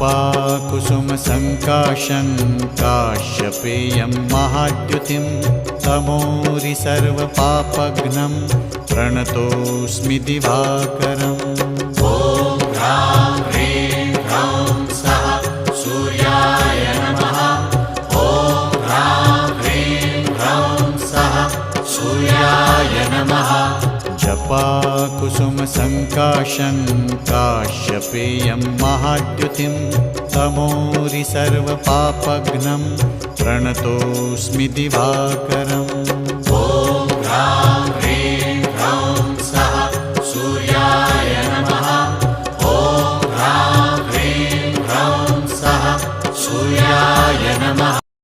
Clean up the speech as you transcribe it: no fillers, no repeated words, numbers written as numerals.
जपाकुसुमसङ्काशं काश्यपेयं महाद्युतिं तमोरि सर्वपापघ्नं प्रणतोऽस्मि दिवाकरम्। ॐ ह्रां ह्रीं ह्रौं सः सूर्याय नमः। ॐ ह्रां ह्रीं ह्रौं सः सूर्याय नमः। जपाकुसुमसङ्काशं काश्यपेयं महाद्युतिं तमोरि सर्वपापघ्नं प्रणतोऽस्मि दिवाकरम्। ॐ ह्रां